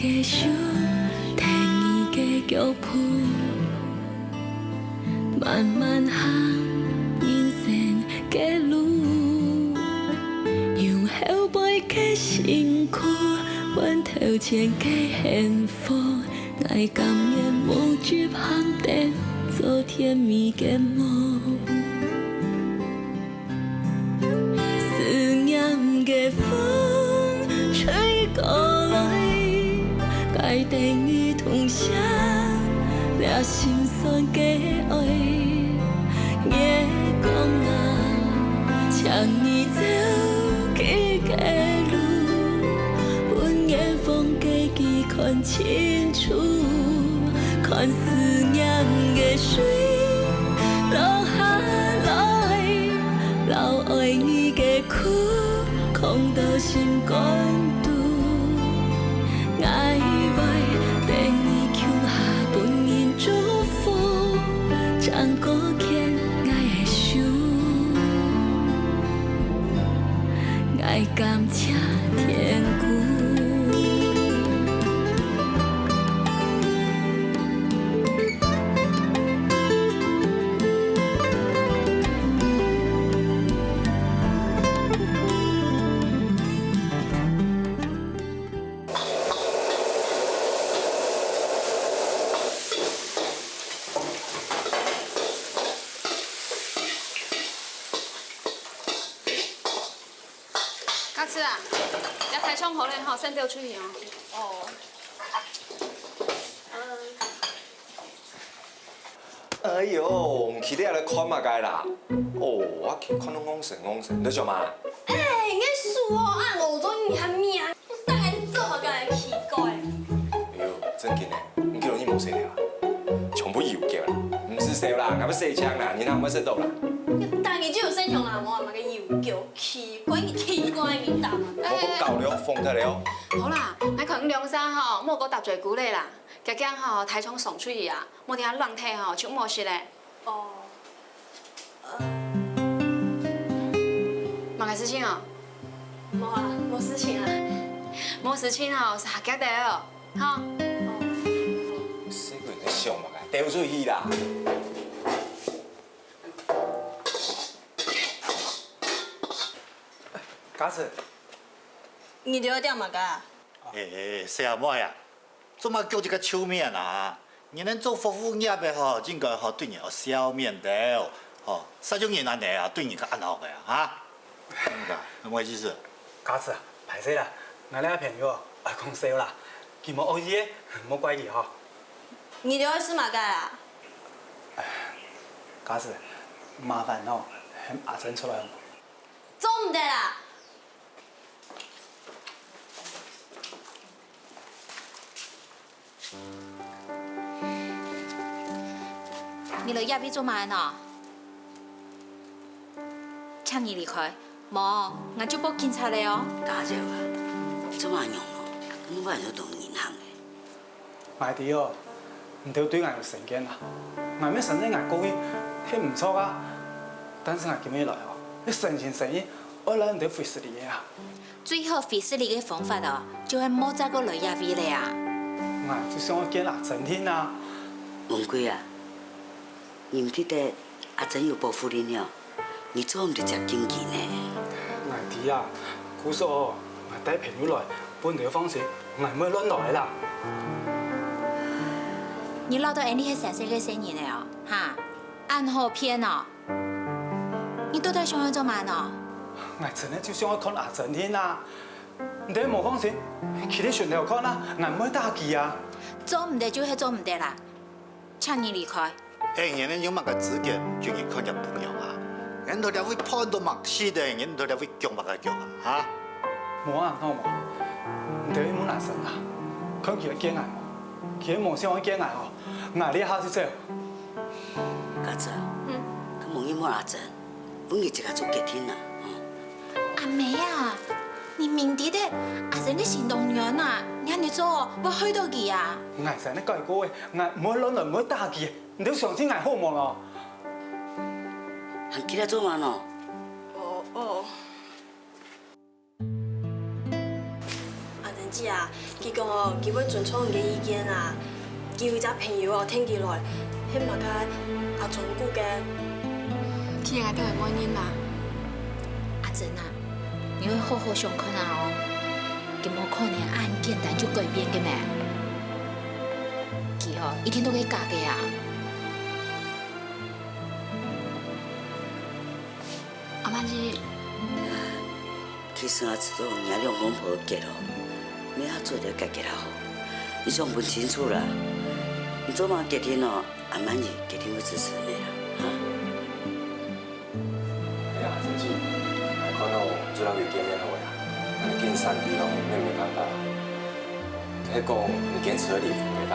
继续天意的脚步，慢慢行人生的路，用后背的辛苦换头前的幸福，爱甘愿无惧航电，做甜蜜的梦。思念的风吹过来，该等于同乡，俩心酸的爱。夜光啊，将你走去的路，阮眼风给记看清楚，看思念的水落下来，留爱你的苦，空到心肝肚，爱袂等你琼下本人祝福，将过欠爱的手，爱感谢天公。家姐啊，你睇窗好咧，嗬，send 掉出去哦。哦。哎呦，唔起得来看嘛该啦。哦，我去看拢戆神，你做嘛？哎，你数哦，按我做你还命，当然做嘛该奇怪。哎呦，真紧诶，唔叫你冇死啦，全部摇叫啦，唔是笑啦，我要射枪啦，你哪冇射到啦？当然就有生强啦，我嘛个又叫奇怪你答嘛。我讲够了，放得了。好啦，你可能凉衫吼，莫搁搭最久咧啦，惊惊吼太冲送出去啊，莫听乱体吼出毛事咧。哦。冇个事情哦。冇啊，冇事情啊。冇事情吼，是合格的哦，吼。死鬼在想嘛该，掉出去啦。家子，你留点嘛个？哎，小妹啊，做嘛叫一个手面啊？你能做服务业的吼，应该吼对你有小面的吼，啥种人安尼啊，对你个安好个呀？哈？什么意思？家子，歹勢啦，我哋朋友啊講笑啦，佢冇惡意嘅，唔好怪佢嗬。你留是嘛个啊？家子，麻煩哦，喊阿珍出來。做唔得啦。你嚟入邊做乜呢？請你離開，冇，我就報警察嚟哦。家姐啊，做乜用哦？咁我係要同銀行嘅。我哋哦，唔條對我有成見啦，我咩神經我講嘅係唔錯啊，但是我叫咩來哦？你誠心誠意，我諗唔到費事你嘅啊。最好費事你嘅方法哦，就係冇再個嚟入邊嚟啊。我就想見阿珍添啊。王貴啊，你唔記得阿珍有保護你了，你做唔得只經紀呢？我哋啊，姑嫂，我帶朋友來，本地嘅方式，我唔會亂來啦。你撈到人哋係成世嘅生意嚟哦，嚇，暗號騙哦。你到底想要做乜呢？我真係就想要看阿珍添啊！你冇放心，佢哋船頭看啦，我唔會打佢啊。做唔得就係做唔得啦，請你離開。哎，人有乜個資格叫你看人朋友啊？人哋會判到默死的，人哋會叫乜個叫啊？哈？冇啊，好冇？唔對冇難神啊！佢叫佢驚我，佢冇想我驚我哦，我呢下就走。家姐，咁問一問阿珍，本日即刻做決定啦。阿妹啊，你明知的阿珍嘅行動樣啊，人哋做會去到佢啊。我成日講過嘅，我唔會亂來，唔會打佢，你都相信我好冇咯？行，記得做嘛喏？哦。阿珍姐啊，佢讲哦，佢要尊重你嘅意見啊，叫佢只朋友哦聽佢來，希望佢阿總顧嘅。佢應該都係滿意啦。阿珍啊，你要好好想看下哦，佢冇可能按簡單就改變嘅咩？佢哦一天都會嫁嘅啊！阿媽姨，其實我知道娘兩公婆結咯，你阿做得家結好，你想問清楚啦。你做嘛結婚咯？阿曼姨決定會支持你啦，哈。哎呀，真是，看到最後嘅見面會啊，你見3日咯，你沒辦法。迄講你堅持的禮服袂吧，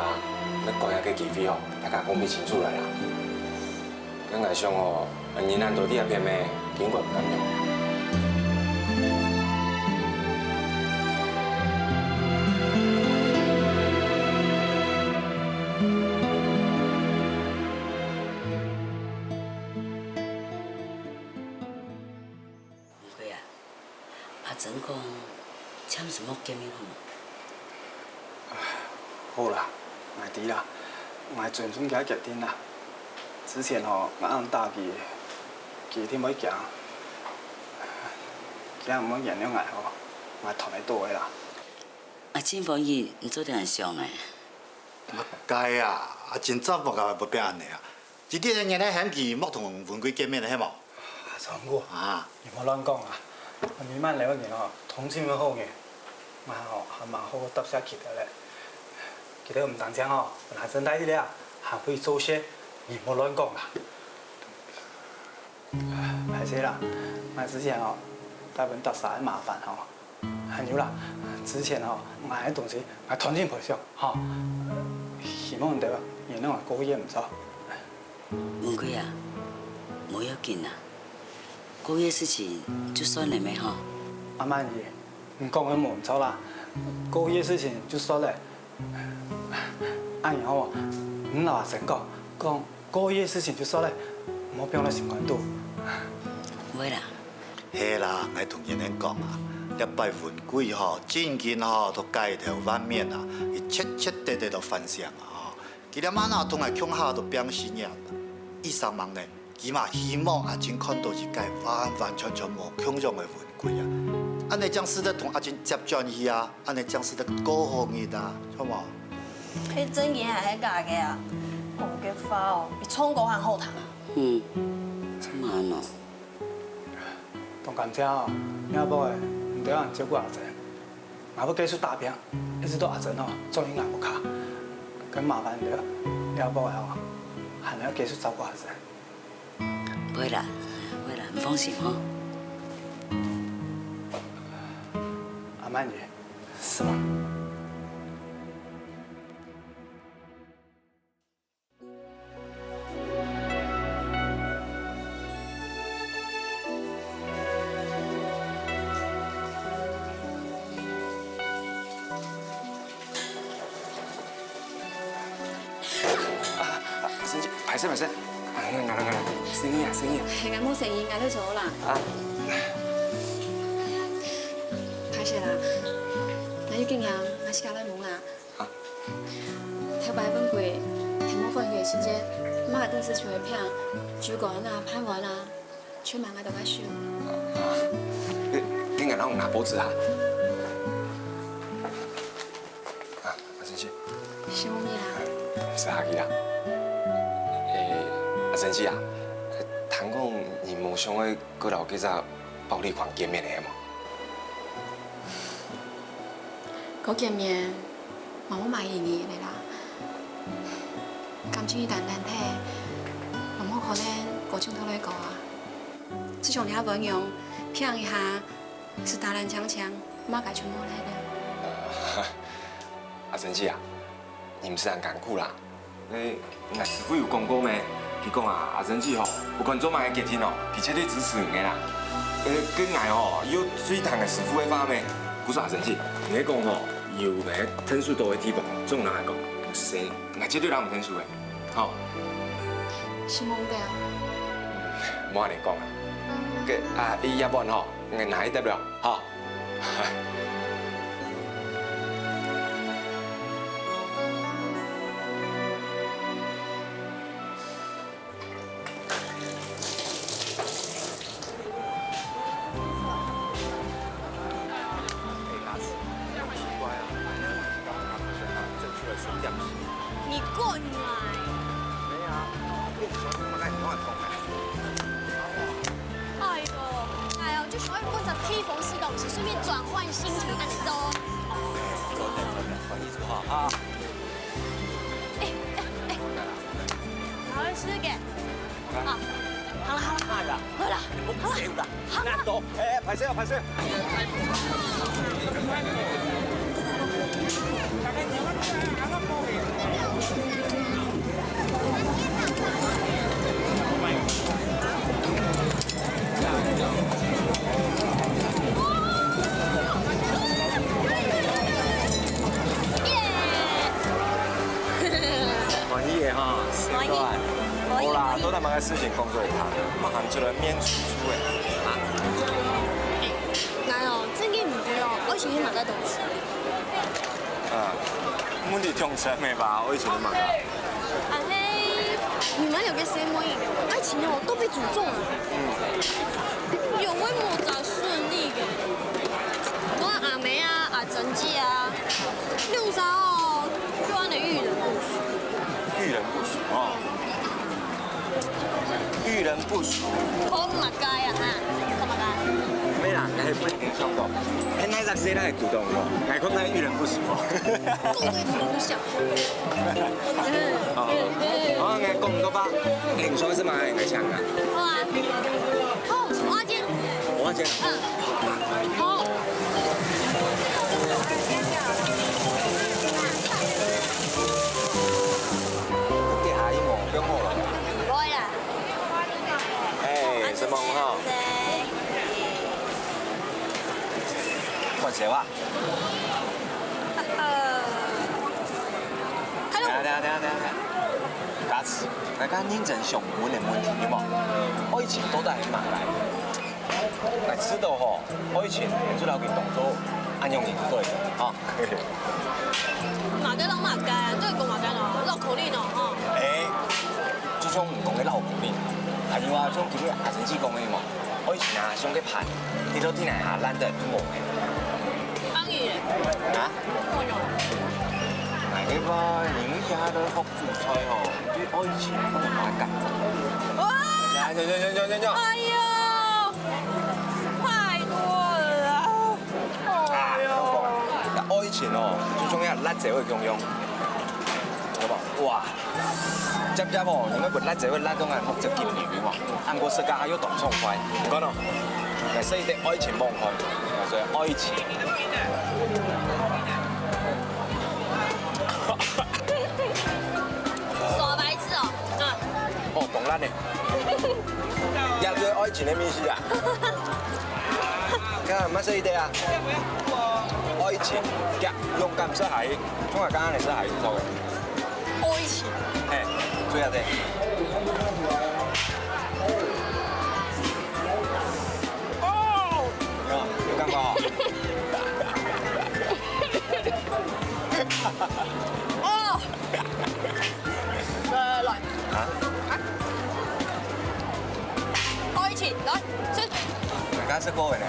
你講遐個機會哦，大家講不清楚來啦。跟外想哦，你難到啲阿片咩，經過唔敢用。阿珍講簽什麼見面好？好啦，我知啦，我盡心嘅決定啦。之前吼，我按打佢天冇行，今日唔好原諒我吼，我同你倒嘅啦。阿珍歡喜，你做點想誒？該啊，阿真早冇甲要變安尼啊！一啲人人咧嫌佢莫同文貴見面咧，係冇？阿長哥，啊，你莫亂講啊！你慢兩年哦，同情會好嘅，嘛吼還蠻好搭下佢哋咧。佢哋唔單止吼，本來真大啲咧，還會做些，你莫亂講啦。係死啦！我之前哦，大本搭曬麻煩吼，係牛啦。之前吼，我啲東西我同情賠償吼，希望你哋原諒我過夜唔錯。文貴啊，冇要緊啊。過夜事情就算了沒哈？阿曼姨，你講嘅冇唔錯啦，過夜事情就算了。按然後你老阿成講過夜事情就算了，唔好變到心肝肚。會啦。係啦，我同人哋講啊，一拜文貴吼，真緊吼都街頭翻面啊，佢徹底底都反省啊！佢哋晚下同埋鄉下都變心樣，醫生問呢，佢嘛希望阿珍看到一個完完全全無強壯嘅文貴啊！安尼將使得同阿珍接轉去啊，安尼將使得過好日啊，好冇？佢真嘅係喺假嘅啊，講嘅話哦，比衝過還後談。怎麼安咯？同感情哦，你阿婆誒唔對人照顧阿珍，我要繼續打拼，一直到阿珍哦終於捱不卡，咁麻煩你了，你阿婆誒哦，還要繼續照顧阿珍。會啦，會啦，你放心哈。阿曼姨，是嗎？排聲，生意啊！係我冇誠意，嗌得咗啦。啊！歹勢啦，我要經驗，我是家來懵啦。啊！頭擺本櫃，係冇放嘅時間，媽嘅電視全係片，主管啊、拍完啊，全忙我都喺笑。你硬讓我拿報紙啊？啊，阿珍姐。是冇咩啦？是阿基啦。阿珍姐啊，聽講你冇想要過來幾隻暴力狂見面嘅嘛？嗰見面，我冇買意義嚟啦。感情一旦難睇，我冇可能嗰種都來講啊。自從你阿文用騙一下，是打爛槍槍，媽改全冇來的。阿珍姐啊，你唔是很艱苦啦？那師傅有講過咩？佢講啊，阿珍姐吼，有關做埋嘅結婚哦，佢絕對支持你啦。跟愛吼有最疼嘅師傅嘅話咩？佢說阿珍姐，你講吼有咩天數多嘅地方，總人來講，唔是生，我絕對人唔天數嘅，好。是懵的。冇安尼講啊，伊要不然吼，我哪一得了，好。你过来。没啊，你想怎么干？你跟我讲哎呦，就喜欢跟着披风式东西，顺便转换心情，按你走。走的，换衣服哈啊。好吃嘅。啊，好了，那个，好了，我谁了？那走，哎，拍摄，拍摄。满意的哈，满意好啦，都他妈嘅事情工作谈，乜含出来免输出的啊？嗱哦，正經唔對哦，我以前去買得東西。我哋同城嘅吧，我以前都買。啊嘿，你們有個什麼？愛情哦都被詛咒了。有位莫咋順利嘅，我阿妹啊、阿珍姐啊，用啥哦，就安尼遇人不淑。遇人不淑哦，遇人不淑。好唔該啊，哈，幹嘛㗎？咩啦？你係不影響到，你那隻死人係主動喎，係講你遇人不淑喎。夠對圖像。我嘅講嗰把，影相是買嘅槍啊。好啊。好，我見。我見。好。跌下一毛不好了。唔該啦。哎，什麼哈？換鞋襪。等。假設大家認真想問的問題有冇？我以前都係買來，但知道吼，我以前做了件動作，按用你做嚟嘅，哈。馬雞攏馬雞啊，都係講馬雞咯，繞口令咯，吼。誒，就種唔講嘅繞口令，係因為種今日阿陳志講嘅嘛，我以前啊想去拍，你都聽下下懶得做冇嘅。當然。啊？嗱，呢個寧夏的福州菜吼，對我以前我就買緊。哇！有。哎呦，太多了。哎呦。我以前哦，最中意辣椒嘅咁樣，咁啊，哇！接哦，你們不辣椒會辣到眼福州劍魚喎，按過食家還有凍葱快，講咯，但係的愛情夢開，所以愛情。傻白痴哦！哦，懂啦你，入咗愛情嘅意思啊？咁乜事的啊？愛情，用感受係，中華間你是係錯嘅。愛情。誒，最後的。哦。有感覺哦。哦。來。啊？愛情，來，先。大家識歌嘅呢？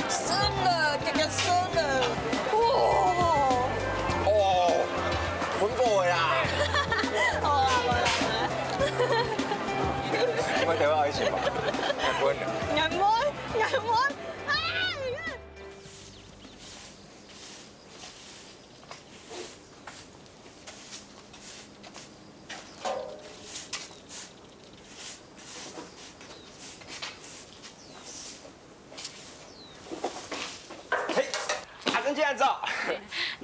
生了，哥哥生了。哦，本歌嘅啦。好啦。點解睇愛情吧？日本嘅。人會。啊！这样走。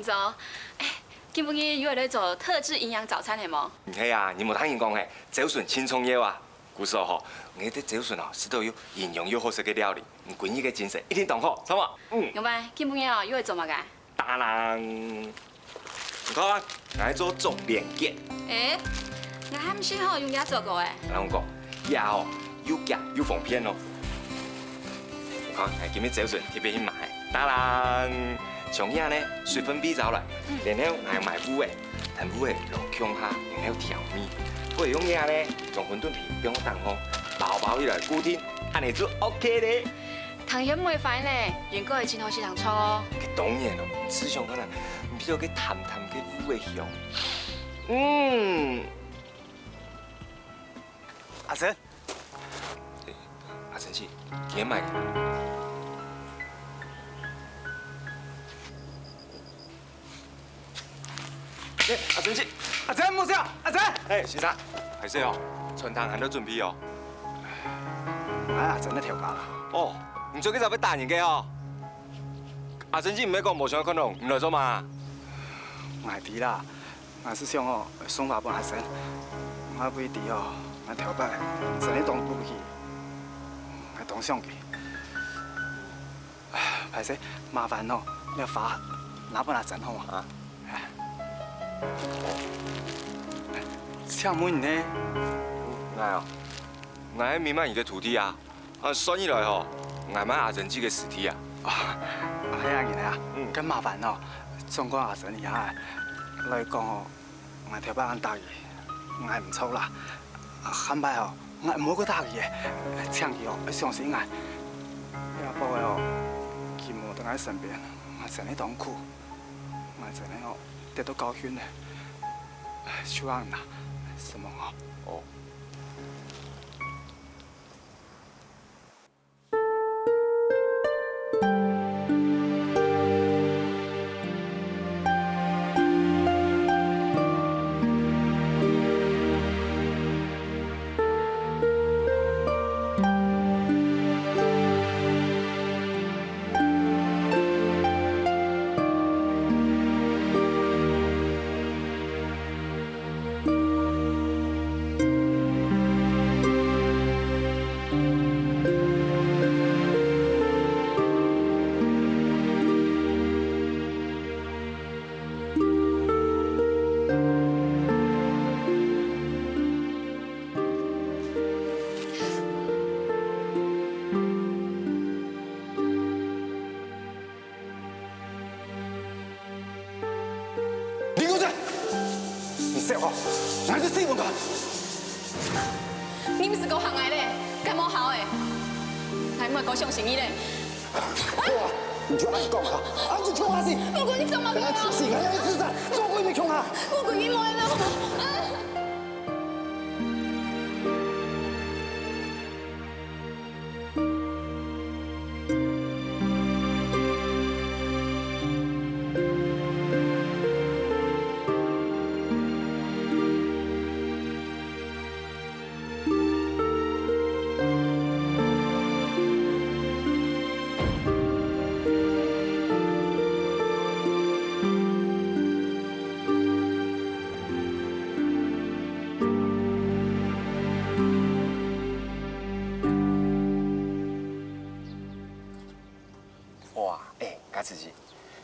走。哎，今晡日又喺度做特制營養早餐係冇？係啊，你冇聽人講嘅，早順輕鬆嘢啊。古時候嗬，我哋早順哦，食到有營養又好食嘅料理，唔管呢個精神一定當好，好嘛？咁咪今晡日哦，又會做乜㗎？當然，唔該，我喺做做連結。誒，我係唔是吼用嘢做過誒？啷個講？嘢吼有夾有縫片咯。唔該，係今日早順特別去買。當然，從嘢呢水分比走來，然後係買烏嘅，但烏嘅落芎下，然後調味。會用嘢呢，從餛飩皮變成蛋黃，薄薄一來固定，安尼就 OK 咧。糖鹽袂煩咧，原果會真好食糖醋哦。當然咯，只想可能唔知道佢淡淡嘅烏嘅香。阿珍，阿珍姐，你买。阿珍姐，阿珍冇事啊，阿珍。哎，先生，係勢哦，全堂行到準備哦。我阿珍咧調教啦。哦，唔做幾就要打人嘅哦。阿珍姐唔係講無想可能，唔來做嘛？我係知啦，我是想哦送花俾阿珍，我不會知哦，我調教真係當不起，我當相機。歹勢，麻煩哦，你花拿俾阿珍好嘛？啊。請問呢？我哦，我係明白你嘅徒弟啊，算起來吼，我買阿珍姐嘅屍體啊。係啊，原來啊，咁麻煩哦，中國阿珍而家來講哦，我調班答應，我係唔錯啦，肯擺哦，我冇個答應嘅，請佢哦，相信我，你阿寶哦，佢冇喺我身邊，我真係痛苦，我真係哦得到教訓咧，希望嗱，什麼哦？哦。哪是新闻噶？你唔是够行的咧，干冇好的，还唔系够相信你咧？好啊，你就按讲啊，按就冲下去。不过你怎么跟他自信，还要自在，做鬼没冲啊！不过你冇了。自己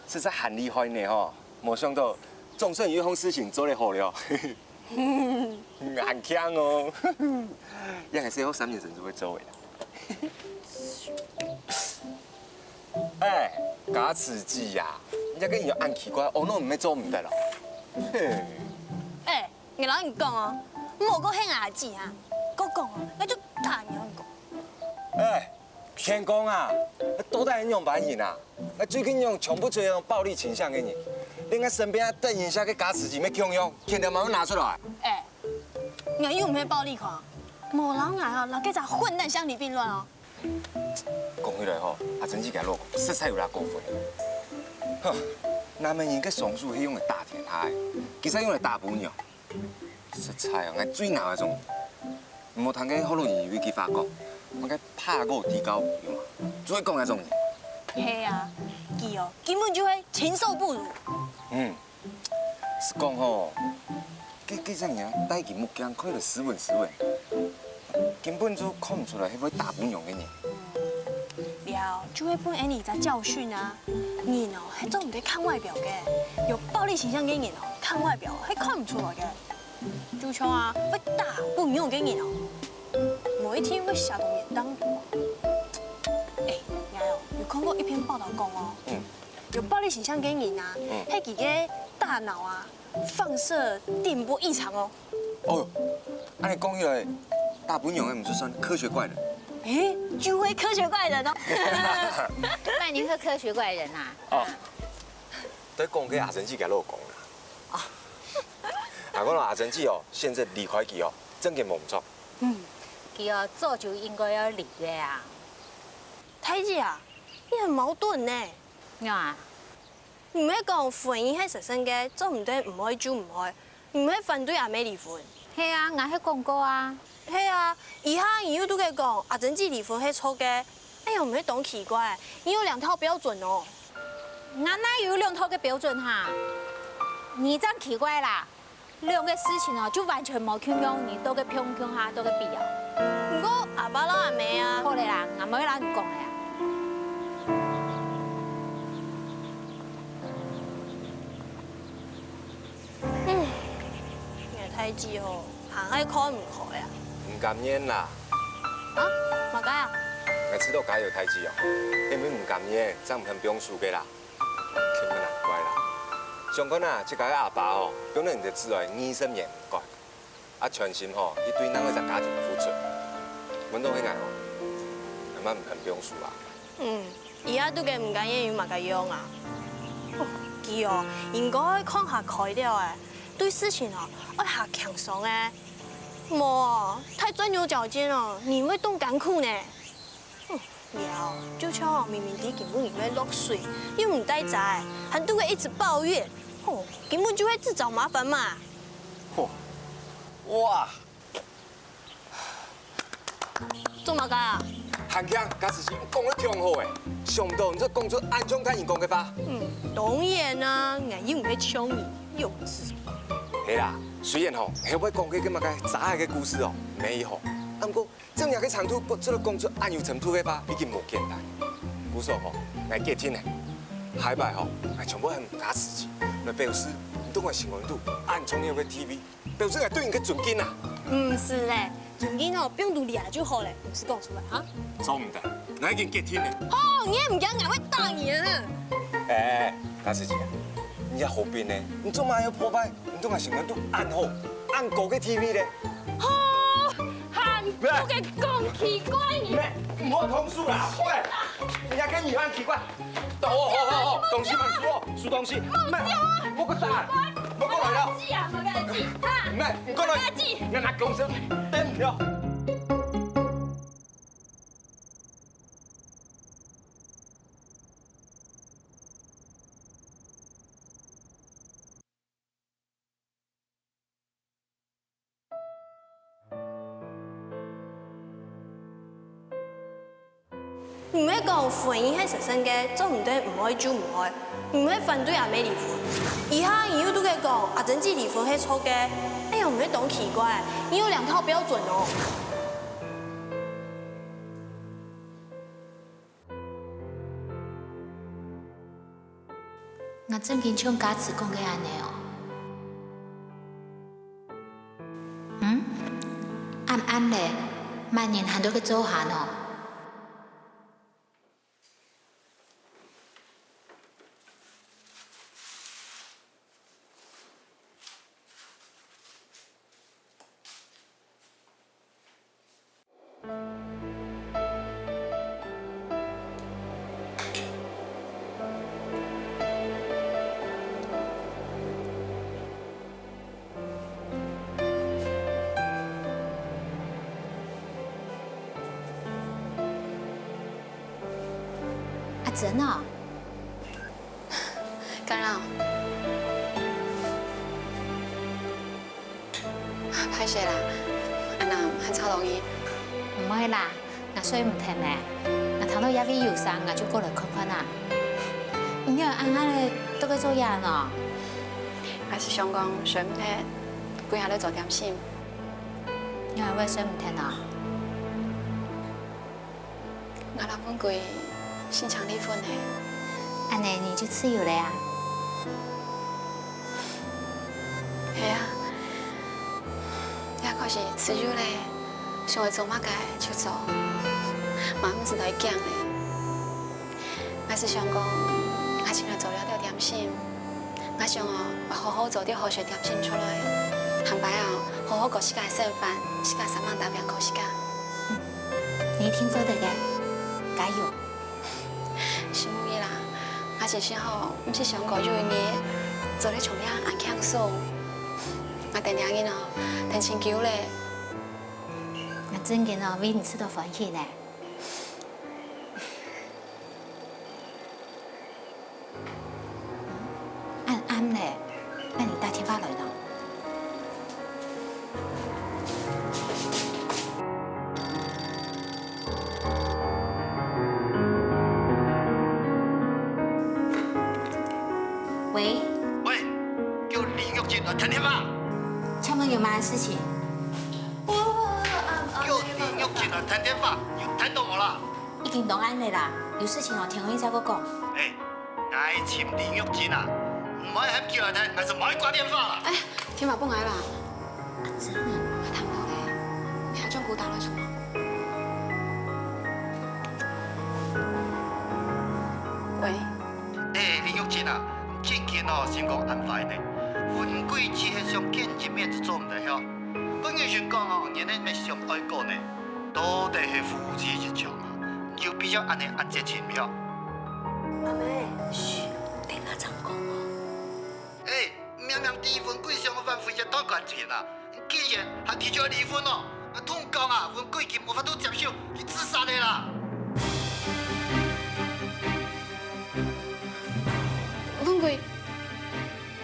实在很厉害呢吼！没想到总算有一项事情做得好了，很强哦！应该是好3年前就会做的啦。哎，假自己呀，人家跟伊按奇怪，哦，那唔要做唔得咯。哎，你老人讲哦，莫个遐牙子啊，我讲哦，那就大娘讲。哎。偏讲啊，多带人用白银啊！最近用从不追那种暴力倾向给你，你看身边啊等一下个假自己要强用，天天慢慢拿出来。哎，你有没有暴力狂？无人啊，老给咱混蛋相提并论哦。讲起来吼，阿珍姐家老公实在有点过分。哼，南门人个松树是用来打天下的，其实用来打母鸟。实在哦，我最恼那种，无通个好容易去发觉。我该怕我低高有嘛？只会讲那种人。嘿啊，伊哦根本就会禽兽不如。是讲吼，这种人戴起目镜看着斯文斯文，根本就看不出来是会打不用的人。了，就会分给你一教训啊！你哦，还总唔得看外表嘅，有暴力倾向嘅人哦，看外表还看不出来嘅。就像啊，会打不用嘅人哦。某一天会吓到眼当的。哎，你哦，有看过一篇报道讲哦，有暴力倾向给人啊，迄几个大脑啊放射电波异常哦。哦，按你讲起来，大本用的唔就算科学怪人？哎，就会科学怪人哦。那你是科学怪人啊？哦，在讲给阿珍姐家老公啦。我讲阿珍姐哦，现在离开去哦，真嘅忙作。佢哦早就应该要离嘅啊。太姐啊，你很矛盾呢。咩啊？唔係講婚姻係實生嘅，做唔對唔可以就唔可以，唔係反對阿妹離婚。係啊，我係講過啊。係啊，以下以後都嘅講阿珍姐離婚係錯嘅，哎呀唔係當奇怪，你有兩套標準哦。我哪有兩套嘅標準哈？你真奇怪啦！兩個事情哦，就完全冇傾向，你都嘅偏向下都嘅必要。不過阿爸啦阿妹啊，好咧啦，我冇拉你講咧。太子哦，行開開唔開啊？唔甘願啦，啊？乜解啊？我知道解有代志哦，因為唔甘願，真唔肯表述嘅啦，千萬難怪啦。相反啊，這個阿爸哦，表現就自然20年唔改，啊全心吼，伊對咱個家庭付出，阮都迄個哦，阿媽唔肯表述啦。而家都嘅唔緊要，要乜嘅樣啊？佢哦，應該看下開啲誒。對事情哦，愛下強爽誒，冇啊，太鑽牛角尖了，你會動甘苦呢。了，就像明明啲根本唔會落水，又唔帶仔，還都會一直抱怨，根本就會自找麻煩嘛。哇！做乜㗎？韓強，假使是講得挺好誒，想唔到你這講出安裝太員工嘅話。當然啦，我又唔係搶你，幼稚。係啦，雖然吼，後尾講嘅咁啊個渣嘅故事哦，美好，不過正日嘅長途，這個講出暗有程度嘅話，已經無簡單。故說吼，我結天咧，下擺吼，我全部係唔假事情，來表示唔懂我新聞度暗創業嘅 TV，表示係對人嘅尊敬啊。唔是咧，尊敬哦，不用努力就好咧，唔是講出來啊。做唔得，我已經結天咧。你也唔驚我會打你啊？假事情啊。你喺後邊呢？你做乜要破壞？唔通係成日都暗號、暗國嘅 TV 咧？韓國嘅咁奇怪你？唔好通書啦！喂，人家跟你很奇怪。好，東西慢輸哦，輸東西。唔係，我個蛋，我過來了。唔係，唔過來。人家公司等唔了。唔係講婚姻係實生嘅，做唔對唔可以就唔可以，唔係反對阿妹離婚。以下以後都嘅講阿珍姐離婚係錯嘅，哎呀唔係當奇怪，你有兩套標準哦。我正經像家詞講嘅安尼哦。暗咧，萬年行到去做下喏。阿珍啊，干擾，歹勢啦，阿南很吵到你。唔會啦，我睡唔停咧，我睇到一位搖生，我就過來看看啦。唔要安安咧，都去做嘢喏。我是想講睡唔停，幾下咧做點心。因為我睡唔停啊。我老公佢先搶離婚咧。安尼你就自由了呀？係啊，也確實自由咧，想要做乜嘅就做，嘛唔知道講咧。我是想講，我今日做了條點心，我想哦，我好好做啲好食點心出來，行擺哦，好好過自家嘅生飯，自家三萬大餅過自家。你一定做得嘅，加油！是唔係啦，我真是吼，唔是想過有一年做咧從了安輕鬆，我我等两日哦，等请求嘞。那真嘅哦，为你吃到欢喜呢。暗嘞，那你打电话来呢？喂，喂，叫李玉金来听电话。请问有吗事情？叫李玉金来听电话，有听到我啦？已经弄安尼啦，有事情哦，听我再讲。哎，爱请李玉金啊，唔可以喊叫来听，还是唔可以挂电话啦？哎，天马蹦来啦，阿珍啊，我谈到嘞，你还中鼓打了什么？喂，哎，李玉金啊，最近哦，先讲安排呢，分贵只系上见一面就做唔得晓。本月想讲哦，年年要上爱国呢，到底系夫妻一场啊，就比较安尼安节情了。阿妹，嘘，听我怎讲哦。哎，明明离婚贵上犯非常多感情啊，竟然还提出离婚哦！啊，通讲啊，分贵已经无法度接受，去自杀的啦。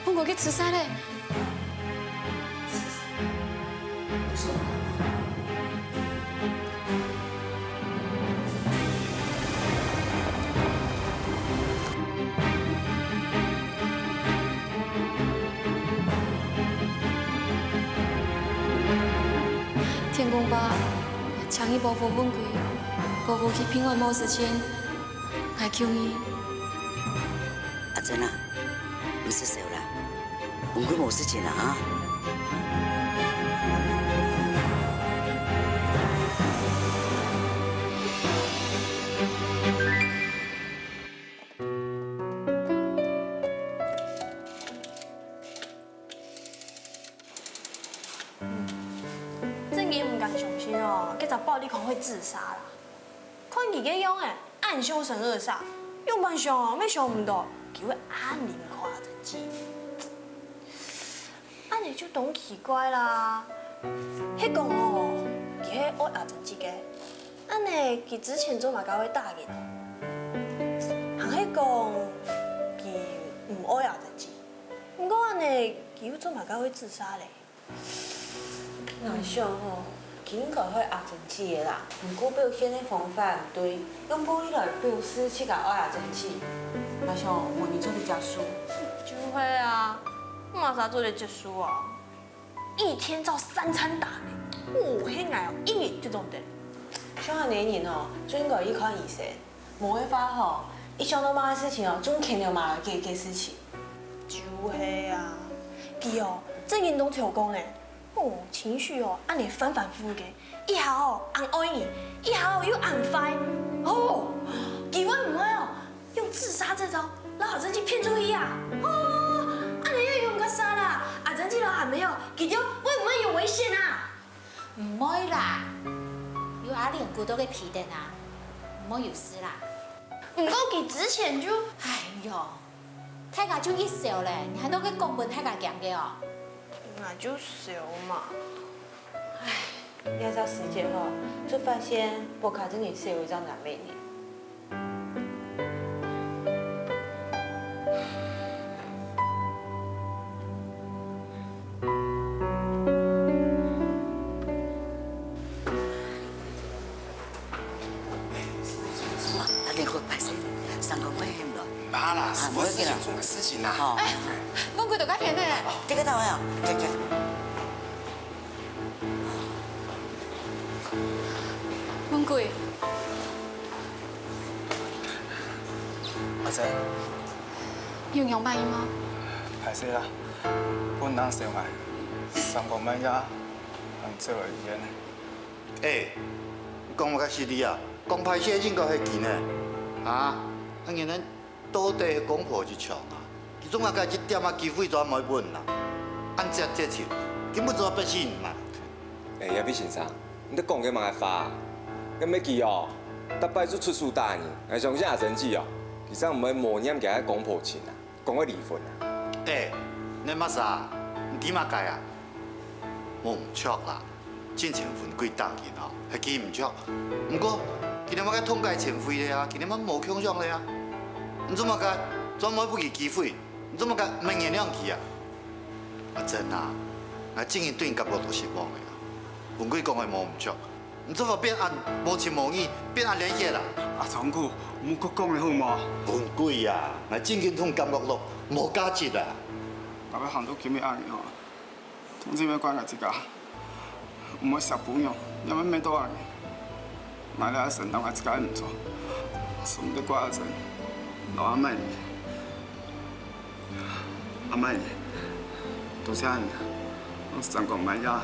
文贵去自杀嘞！天公爸，请伊保护文贵，保护去平安无事情，来求伊。阿珍啊，唔是笑啦，文贵冇事情啦啊。真嘅唔敢相信哦，这查甫你可能会自杀啦。看伊个样诶，暗凶神恶煞，用半想哦，要想唔到，佢会暗灵夸自己。安尼就懂奇怪啦。迄讲哦，佢迄爱阿珍姐个，安尼佢之前做嘛搞会答应哦。行迄讲，佢唔爱阿珍姐，不过安尼佢又做嘛搞会自杀嘞。那想吼，佢应该会阿珍姐的啦，不过表现的方法唔对，用玻璃来表示去甲爱阿珍姐。那想问你做的家属，就会啊，我马上做的结束啊，一天照3餐打呢，哦，迄个哦，一年就中得。像下年人哦，就应该依靠医生，无会法吼，一想到妈的事情哦，总肯定妈嘅事情。就会啊，佢哦，最近拢抽讲呢，哦，情绪哦，按你反反复复嘅，一下哦按爱你，一下哦又按坏，哦，佢会唔会哦，用自杀这招，让阿珍姐骗出去啊？哦，按你要用个杀啦，阿珍姐都还没有，佢就会唔会有危险啊？唔会啦，有阿莲骨都给皮的啦，唔好有事啦。唔过佢之前就，哎呦，太家就一笑咧，你还都给公本太家讲嘅哦。那就少嘛。唉，要到时间吼，就发现博卡这女是有一张男美女。阿莲会拍摄3公块hem咯。妈啦，是我心中的事情啦。好，文贵都甲骗的嘞。这个单位啊，这。文贵，阿珍，用用办伊吗？歹势啦，本人上来3公万呀，按做了医院呢。哎，讲我较实理啊，讲歹势应该会记呢。啊，啊，原来到底讲破一场啊，其中啊家一点啊机会都没问啦，按这节情，根本就不信嘛。哎，叶必先生，你在讲个嘛个法？咁要记哦，逐摆就出事大呢，还相信阿珍姐哦，其实唔会默念给他讲破情啊，讲个离婚啊。哎，你乜啥？你点嘛解啊？我唔错啦，进前分几档去吼，还记唔错。不过今日我该统计前费咧啊，今日我无强项咧啊。你怎么该专门不给机会？你怎么该没原谅去啊？阿珍啊，我正经对你感觉都失望的啦。文贵讲的无唔错，你怎么变按无情无义，变按连血啦？阿长哥，唔搁讲的好吗？文贵啊，我正经对感觉都无价值啦。我要行到今日安尼吼，同志要管我一家，唔要小朋友，要么没多安尼，买了承担我一家唔错，顺得怪阿珍，老阿妹，阿妹，多谢你，我上个买呀，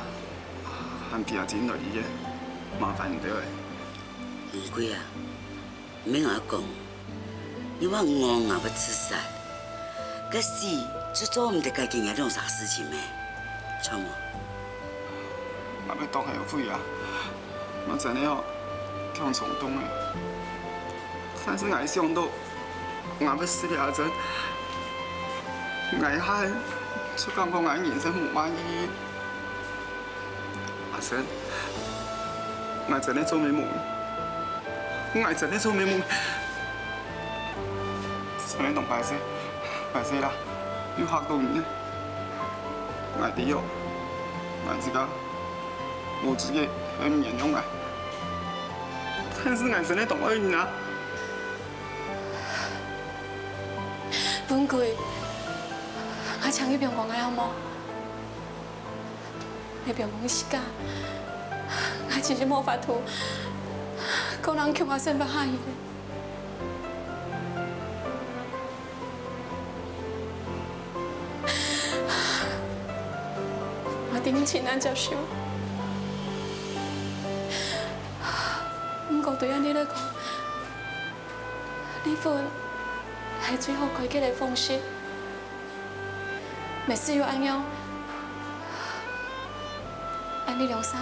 喊皮阿钱来医院，麻烦你了。文贵啊，免我讲，因为我也要自杀，可是这做唔得该经验这种啥事情咩？错冇？我要当后悔啊！我真的哦，挺冲动的，但是我想到我要死了阿珍，我还就感觉我人生无满意义。阿珍，我真的做美梦，我真的做美梦。所以同白色，白色啦，要嚇到你，我哋哦，我自家。我自己很严重啊，但是俺真的懂爱你啊。文贵，我请你别忘了好冇？你别忘时间，我真是无法度，个人叫我先不下去。我顶钱难接受。不过对安你来讲，离婚是最好解决的方式。每次有安样，安你两三，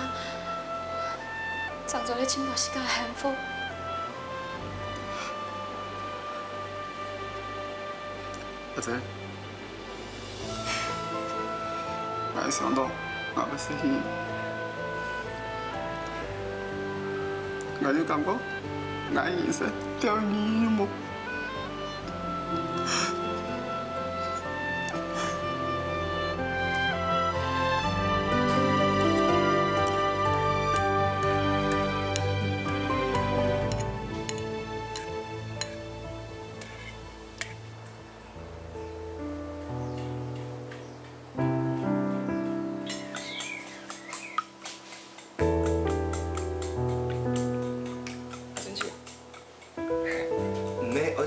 创造了这么时间的幸福。阿珍，我还想到我要死去。我就感觉，我人生掉你一幕。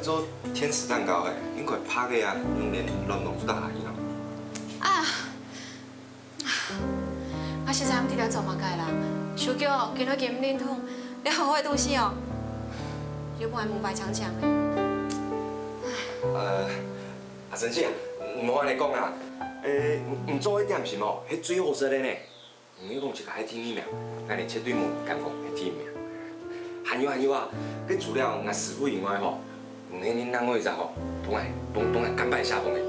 做天使蛋糕的，应该拍个啊，用连乱弄出大来咯。啊！我实在唔得了做嘛该啦，手脚见到见唔灵通，你好好的东西哦，又不还蒙白强强的。阿珍姐啊，唔好安尼讲啦，唔做迄点心哦，迄最好食的呢。你讲一个迄天命，咱哋绝对无敢讲迄天命。还有啊，佮除了我师傅以外吼。那恁两位咋吼？帮来甘拜下风的。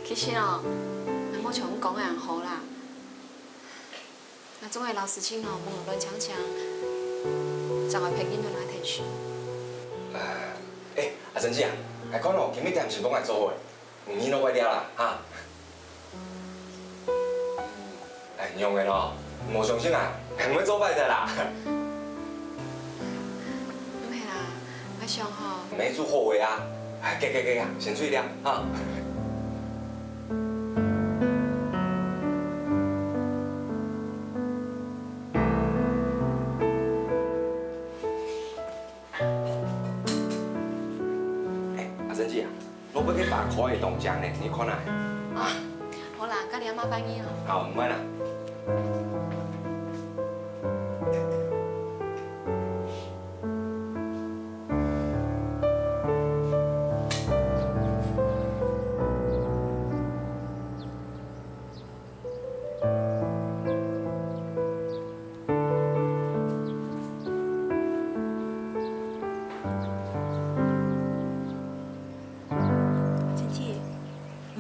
其实哦，我冇像阮讲的样好啦。那总系老事情哦，无乱抢抢，就会骗囡仔来提出。阿珍姐啊，来看哦，今日点是帮来做伙，唔免拢歪掉啦，哈。用的咯，无相信啊，唔会做歹的啦。我想吼，没做后悔啊！给啊，先吹了啊！阿珍姐啊，我要去把可的冻浆呢，你看哪？啊，好啦，家己阿麻烦你哦。好，唔该啦。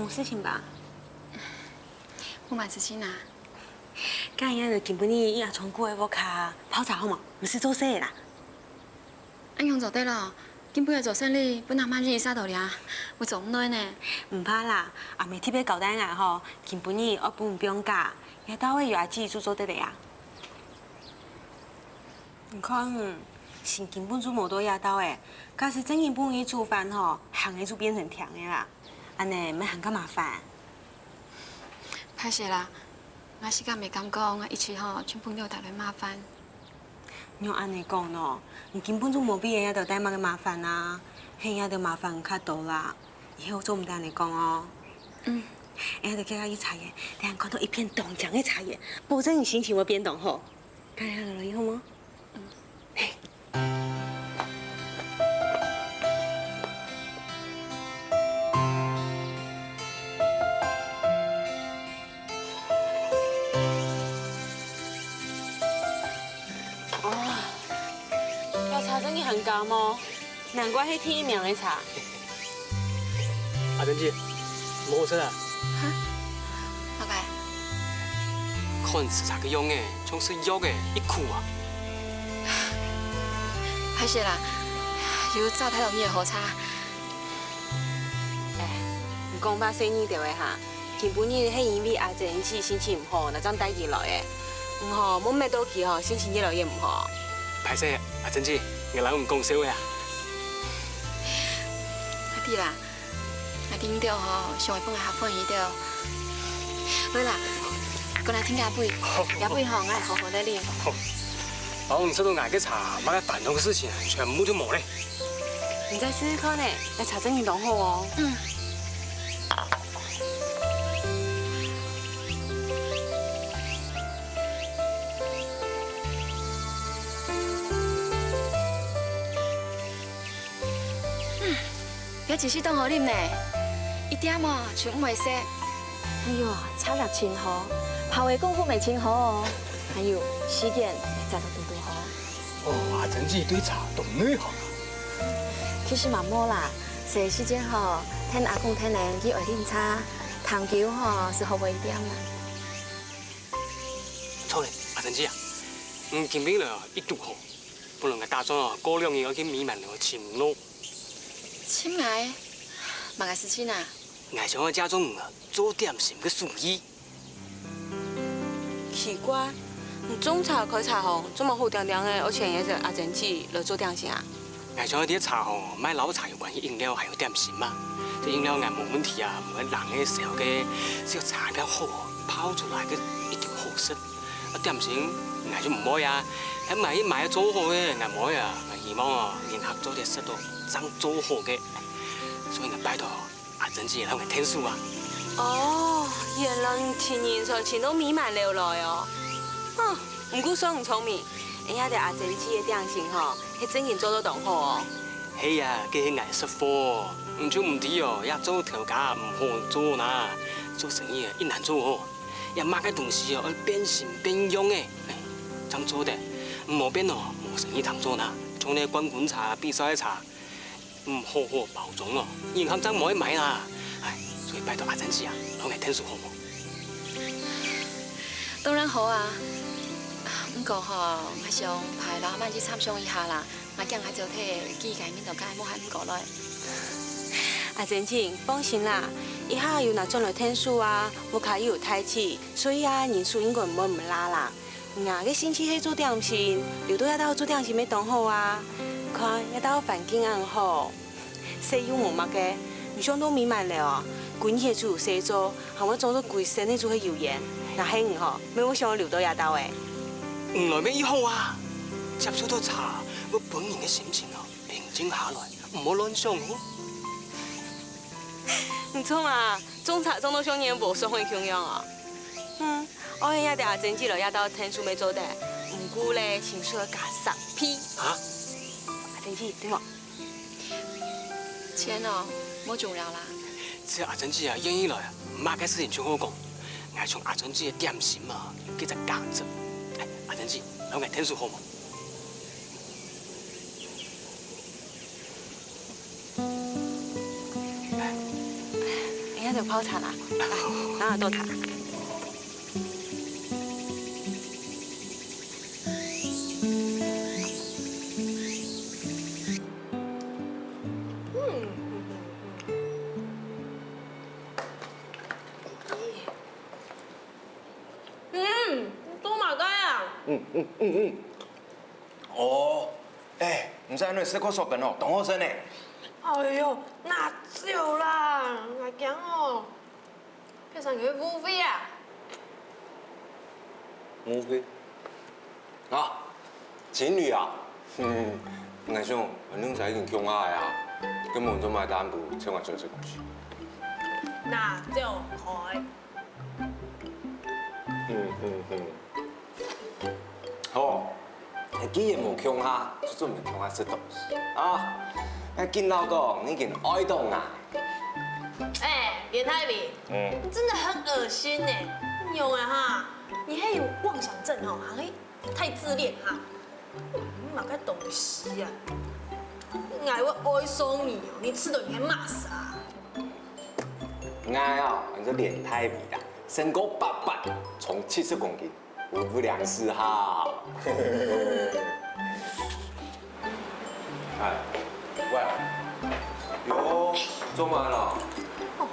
事情吧？不满事情啊？干遐就根本你也从过的屋卡泡茶好嘛，唔是做事啦。安用做对了，根本要做生理，本阿妈日沙度俩，我做唔耐呢。唔怕啦，阿妹特别交代我吼，根本你我不用教，也到位有阿姊做得嚟啊。你看，是根本就无多野到诶，假使真根本伊煮饭吼，行诶就变成甜诶啦，安尼咪很咁麻烦。歹势啦，我时间袂敢讲，我一起吼全部了带来麻烦。像安尼讲喏，你根本就无必要遐着带嘛个麻烦啊，遐遐着麻烦较多啦。以后做唔得安尼讲哦。嗯。遐着叫他去茶叶，等下看到一片冻浆的茶叶，保证你心情会变动好。看下落以后吗？真嘅很高麼？難怪係第一名嘅茶。阿珍姐，冇好食啊？哈？老闆，看吃茶嘅樣嘅，像是藥嘅一苦啊。歹勢啦，有早睇到你嘅好茶。唔講把生意掉嘅哈，根本你係因為阿珍姐心情唔好，那張帶起來嘅。唔好，冇咩到期吼，心情越來越唔好。歹勢，阿珍姐。我人唔講笑呀！阿弟啦，阿弟到吼，上回幫我合歡喜到。來啦，過來聽阿妹，阿妹吼，我係好好的練。我唔識到捱嘅茶，買嘅煩惱嘅事情全部都冇咧。你再試試看呢，那茶真係濃厚哦。嗯。有一時當好啉呢，一點嘛全唔會蝕。哎呦，茶量真好，泡的功夫咪真好哦。還有時間再到多好。哦，阿珍姐對茶懂內行啊。其實嘛冇啦，這時間吼，聽阿公聽人去外飲茶，談酒吼是好一點啦。錯咧，阿珍姐啊，唔見面了一度好，不能嘅打算哦，過兩年我去米滿了請咯。請來，嘛個事情啊？我想我家中做點心嘅生意。奇怪，你種茶開茶行，做乜好掂掂嘅？而且也是阿珍姐來做點心啊？我想啲茶行賣老茶有關嘅飲料，還有點心嘛。啲飲料我冇問題啊，冇人嘅時候嘅，只要茶比較好，泡出來嘅一定好食。啊點心我就唔愛啊，喺買做好嘅我唔愛啊。我希望哦，聯合做啲食到真做好嘅，所以我拜託阿珍姐嚟我聽書啊。哦，原來前年才前都米滿了來哦。唔過算唔聰明，而家啲阿珍姐嘅點心吼，係真件做得當好哦。係啊，佢係藝術貨，唔做唔啲哦，一做條架唔好做呐。做生意啊，一難做哦，一買嘅東西哦，要變形變樣嘅，咁做的唔好變哦，冇生意通做呐。像你冠茶、比賽茶，唔好好包裝哦，銀行真唔可以買啦。唉，所以拜託阿珍姐啊，攞嚟聽書好冇？當然好啊，不過吼，我想派老阿媽去參詳一下啦，我驚下就睇機界面度解冇喺唔過來。阿珍姐，放心啦，以下有拿轉來聽書啊，我卡有太氣，所以啊，人數應該唔會唔拉啦。我嘅星期去做點心，留到一道做點心咪當好啊！看一道環境很好，食又冇乜嘅，你想都米滿了哦，滾嘢就食做，還我做咗貴身呢做去油鹽，那係唔好，咪我想我留到一道誒。唔來咩以後啊？接觸到茶，我本人嘅心情哦平靜下來，唔好亂想哦。唔錯嘛，種茶種到上年無雙嘅形樣啊！我喺一條阿珍姐來一道聽書咪做得，唔過咧情緒加10批。嚇？阿珍姐，對冇？錢哦，冇重要啦。只要阿珍姐啊願意來，乜嘅事情全好講。我從阿珍姐嘅點心啊，記得價值。誒，阿珍姐，攞嚟聽書好冇？而家就泡茶啦，嚟，等下倒茶。哦，唔使安尼，食过烧饭哦，同好身呢。哎呦，哪有啦？我讲哦，配上个乌飞啊。乌飞。啊，情侣啊，我想，恁才已经强爱啊，根本做买单不，千万做这东西。那就开。好，既然无强下，就准备强下这东西啊。那见老公已经爱动啊。连太平，你真的很恶心呢！你有啊哈？你还有妄想症哦，还太自恋哈。你哪个东西啊？爱我爱送你哦，你吃的你还骂啥？爱哦，你这脸太美了，身高800，重70公斤，无不良嗜好。哎，喂，哟，做完了？哦，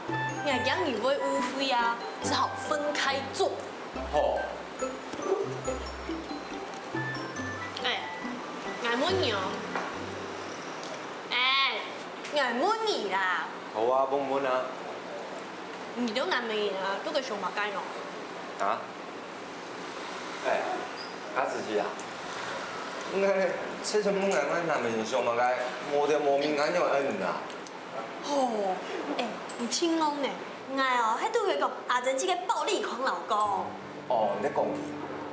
你还讲你会污飞啊，只好分开做。好。爱摸你哦。爱摸你啦。好啊，摸摸啊。你都男美啊，都个熊马干哦。啊？阿子琪啊，应该这种弄来我男美熊马该摸着莫名感就恩啦。哦，你青龙呢？爱哦，迄对佢讲阿珍这个暴力狂老公。哦，你在讲gì？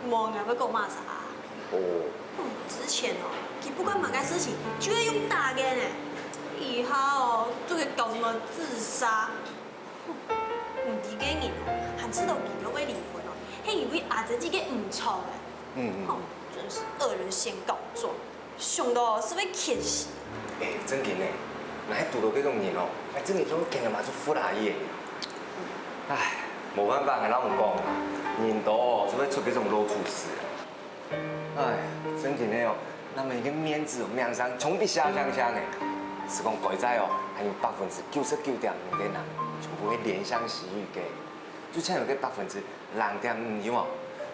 冇，你要讲骂啥？哦。之前哦，他不管哪个事情就会用打的呢，以后哦就会搞什么自杀。唔知几年哦，还知道他要会离婚哦，係因为阿珍这个唔错的。真是恶人先告状，想到是被骗死。真紧呢，那还拄到这种人哦，真紧种见个嘛就服哪伊的。冇办法，跟咱们讲，人多哦，就会出这种老处事。真紧的哦，咱们已经面子面上冲得下香香的，是讲改在哦，还有99.9%的人全部会怜香惜玉嘅，就像有个0.5%有冇？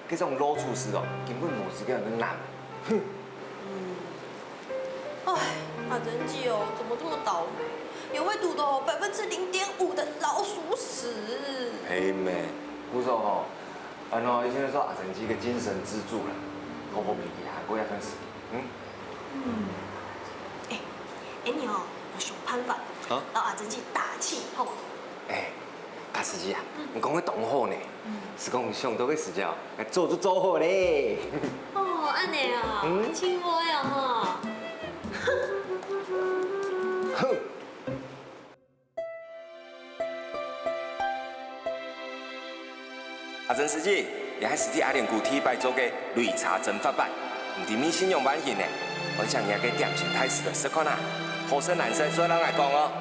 这种老处事哦，根本冇时间去男。阿珍姐哦，怎么这么倒霉？也会赌到0.5%的老鼠屎。嘿妹，不说吼，以前说阿珍姐个精神支柱啦，好好脾气，还过也算是，你哦，我想办法，让阿珍姐打气，好不？大司机啊，你讲个同好呢，是讲上多个时间哦，做就做好咧。安尼哦，亲我呀哈。哼。阿珍司机，也系实体阿联古体摆做嘅绿茶蒸发版，唔知咩信用版型呢？我想也嘅点心泰式的试看啦，好食难食，所以人来讲哦。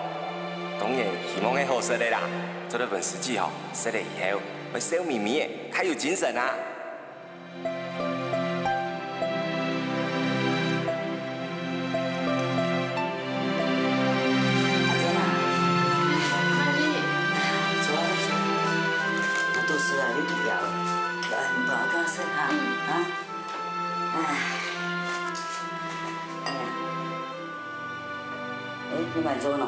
当然希望系好食的啦，做了份司机吼，食了以后会笑眯眯的，较有精神啊。你慢做喏。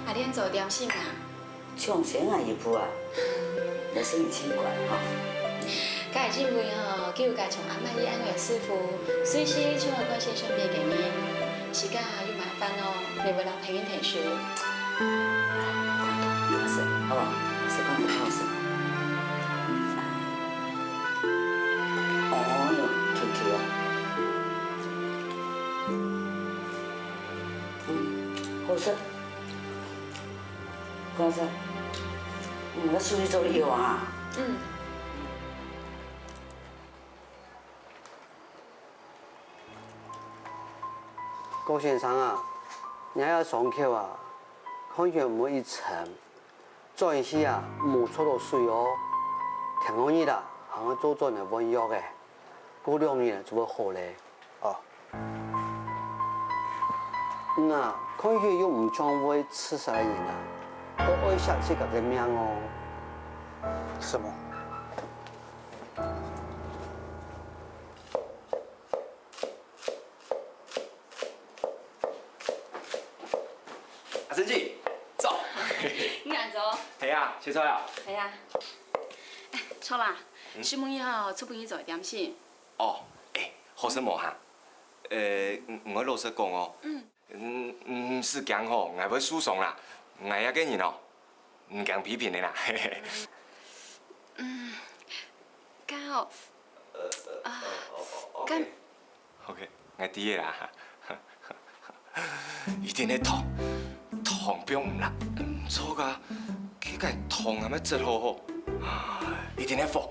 阿莲做点心啊？唱声啊，一步啊，那生意轻快哈。家己认为吼，叫家从阿妈伊安慰师傅，随时唱个关系顺便给你，时间又麻烦哦，你为了陪你听书。好事，好不？是讲的好事。哦哟，QQ 啊。好食，好食。我出去做理由啊。高先生啊，你要上课啊，看见每一层，做一些啊，冇错到水哦。听讲你啦，行个做做呢温药嘅，过2年就会好嘞。哦。那看见又唔将会吃啥人啊，都爱下这个的命哦。什么？切菜啊？系啊。哎，错啦，小妹伊吼出门去做点心。哦，好生无哈？我老实讲哦，唔是讲吼，我要输送啦，我遐个人哦，唔讲批评的啦。刚好，刚 OK， 我知的啦。一定咧痛，痛并唔力，唔错噶，去甲痛阿妈折好好，一定咧服。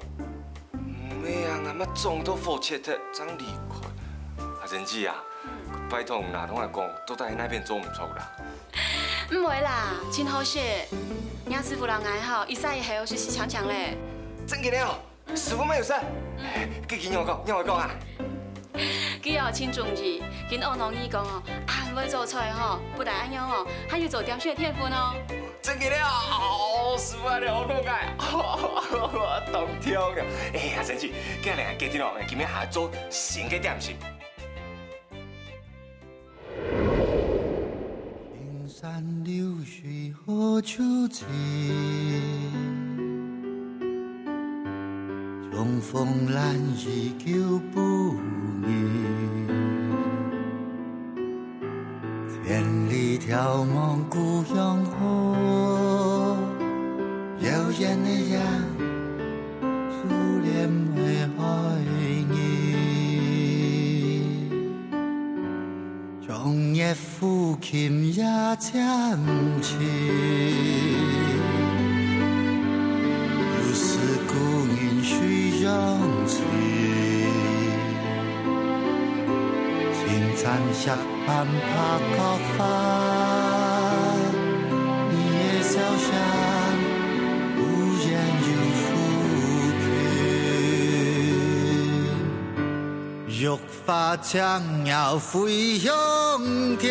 唔要啊，阿妈撞到火切的，怎离开？阿仁姊啊，拜托哪同我讲，都在那边做唔错啦。唔会啦，真好势。杨师傅人爱吼，伊使伊系我学习强强嘞。真嘅了，师傅没有事。佮让我讲啊。佢哦清中意，跟欧农伊讲哦，要做出来吼，不但安样哦，还有做点心的天分哦。真嘅了，哦，师傅啊，你好多解，当挑嘅。阿仁姊，今日家庭哦，今日下做新嘅点心。青山流水何处去？重逢难依旧不移。千里眺望故乡河，流言的人，初恋未爱你。中夜抚琴也渐起，如是故人须容起。青山下攀爬高帆，你也潇湘，无言又抚琴。玉发将要飞向天。